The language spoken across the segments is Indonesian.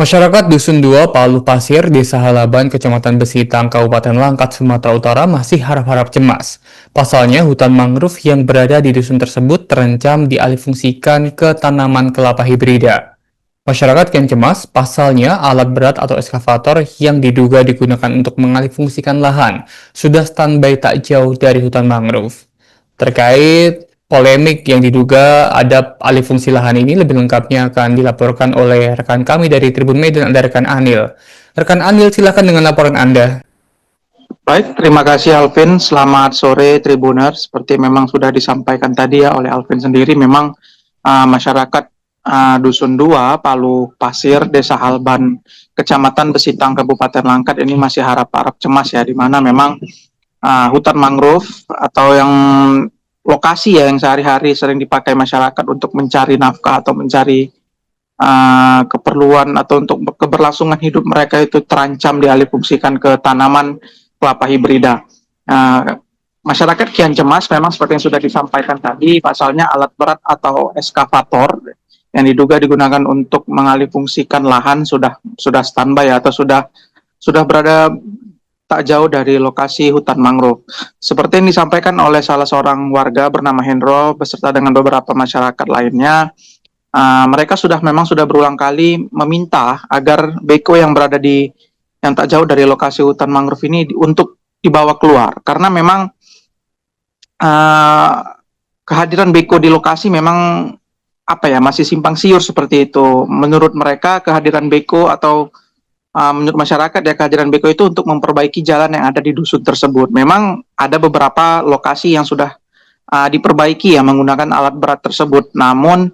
Masyarakat Dusun 2, Palu Pasir, Desa Halaban, Kecamatan Besitang, Kabupaten Langkat, Sumatera Utara masih harap-harap cemas. Pasalnya, hutan mangrove yang berada di dusun tersebut terancam dialihfungsikan ke tanaman kelapa hibrida. Masyarakat kian cemas, pasalnya alat berat atau eskavator yang diduga digunakan untuk mengalihfungsikan lahan sudah standby tak jauh dari hutan mangrove. Terkait polemik yang diduga ada alih fungsi lahan ini, lebih lengkapnya akan dilaporkan oleh rekan kami dari Tribun Medan, ada rekan Anil. Rekan Anil, silakan dengan laporan Anda. Baik, terima kasih Alvin. Selamat sore Tribuners. Seperti memang sudah disampaikan tadi ya oleh Alvin sendiri, memang masyarakat Dusun 2, Palu Pasir, Desa Halban, Kecamatan Besitang, Kabupaten Langkat ini masih harap-harap cemas ya, di mana memang hutan mangrove atau yang lokasi ya yang sehari-hari sering dipakai masyarakat untuk mencari nafkah atau mencari keperluan atau untuk keberlangsungan hidup mereka itu terancam dialihfungsikan ke tanaman kelapa hibrida. Uh, Masyarakat kian cemas memang seperti yang sudah disampaikan tadi, pasalnya alat berat atau eskavator yang diduga digunakan untuk mengalihfungsikan lahan sudah standby atau sudah berada tak jauh dari lokasi hutan mangrove. Seperti yang disampaikan oleh salah seorang warga bernama Hendro beserta dengan beberapa masyarakat lainnya, mereka memang sudah berulang kali meminta agar beko yang berada di yang tak jauh dari lokasi hutan mangrove ini untuk dibawa keluar, karena memang uh, kehadiran beko di lokasi memang masih simpang siur seperti itu. Menurut mereka kehadiran beko atau menurut masyarakat ya, kehadiran beko itu untuk memperbaiki jalan yang ada di dusun tersebut. Memang ada beberapa lokasi yang sudah diperbaiki ya menggunakan alat berat tersebut, namun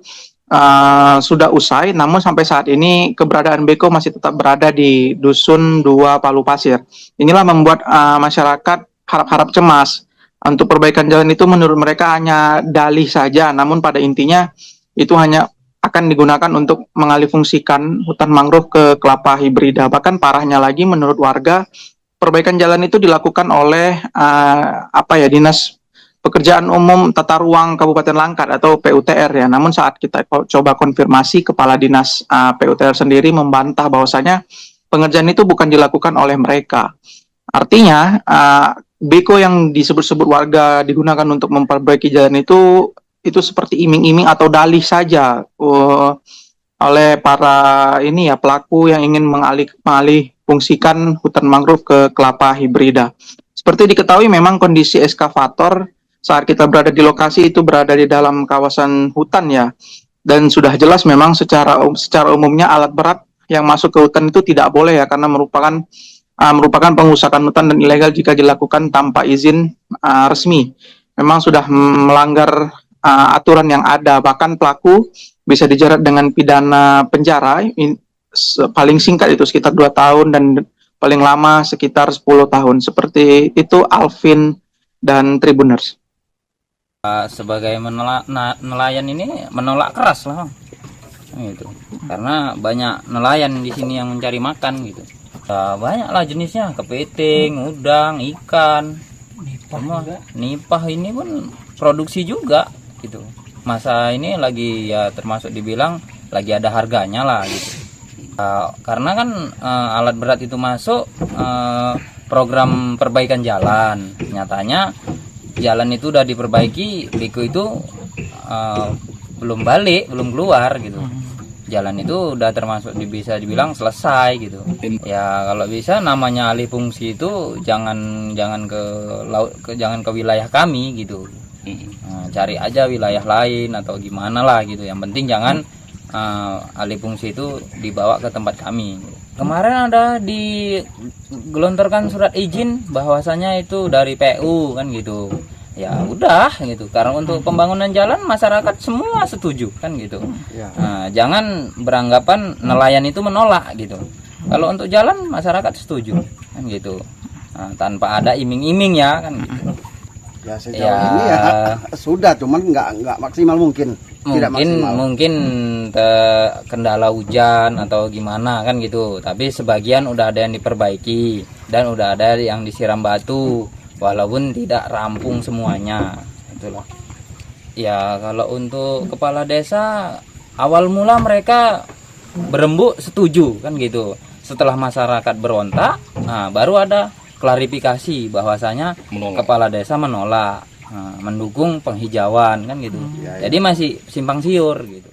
sudah usai, namun sampai saat ini keberadaan beko masih tetap berada di Dusun 2 Palu Pasir. Inilah membuat masyarakat harap-harap cemas. Untuk perbaikan jalan itu menurut mereka hanya dalih saja, namun pada intinya itu hanya akan digunakan untuk mengalihfungsikan hutan mangrove ke kelapa hibrida. Bahkan parahnya lagi, menurut warga, perbaikan jalan itu dilakukan oleh Dinas Pekerjaan Umum Tata Ruang Kabupaten Langkat atau PUTR ya. Namun saat kita coba konfirmasi, Kepala Dinas PUTR sendiri membantah bahwasanya pengerjaan itu bukan dilakukan oleh mereka. Artinya beko yang disebut-sebut warga digunakan untuk memperbaiki jalan itu seperti iming-iming atau dalih saja oleh para pelaku yang ingin mengalih fungsikan hutan mangrove ke kelapa hibrida. Seperti diketahui, memang kondisi eskavator saat kita berada di lokasi itu berada di dalam kawasan hutan ya, dan sudah jelas memang secara umumnya alat berat yang masuk ke hutan itu tidak boleh ya, karena merupakan pengusakan hutan dan ilegal jika dilakukan tanpa izin resmi. Memang sudah melanggar aturan yang ada, bahkan pelaku bisa dijerat dengan pidana penjara paling singkat itu sekitar 2 tahun dan paling lama sekitar 10 tahun. Seperti itu Alvin dan Tribuners. Sebagai nelayan ini menolak keras lah gitu, karena banyak nelayan di sini yang mencari makan gitu. Banyak lah jenisnya, kepiting, udang, ikan, nipah ini pun produksi juga gitu. Masa ini lagi ya termasuk dibilang lagi ada harganya lah gitu. Karena kan alat berat itu masuk program perbaikan jalan, nyatanya jalan itu udah diperbaiki, beko itu belum keluar gitu. Jalan itu udah termasuk bisa dibilang selesai gitu. Ya kalau bisa namanya alih fungsi itu jangan ke wilayah kami gitu. Cari aja wilayah lain atau gimana lah gitu. Yang penting jangan alih fungsi itu dibawa ke tempat kami. Kemarin ada digelontorkan surat izin bahwasanya itu dari PU kan gitu. Ya udah gitu, karena untuk pembangunan jalan masyarakat semua setuju kan gitu. Nah, jangan beranggapan nelayan itu menolak gitu. Kalau untuk jalan masyarakat setuju kan gitu. Nah, tanpa ada iming-iming ya kan gitu. Ya sejauh ini ya sudah, cuman nggak maksimal mungkin. Mungkin kendala hujan atau gimana kan gitu. Tapi sebagian udah ada yang diperbaiki dan udah ada yang disiram batu. Walaupun tidak rampung semuanya, itulah. Ya kalau untuk kepala desa, awal mula mereka berembuk setuju kan gitu. Setelah masyarakat berontak, nah baru ada klarifikasi bahwasanya kepala desa menolak, mendukung penghijauan kan gitu. Jadi masih simpang siur gitu.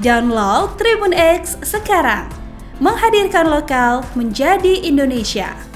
Download Tribun X sekarang, menghadirkan lokal menjadi Indonesia.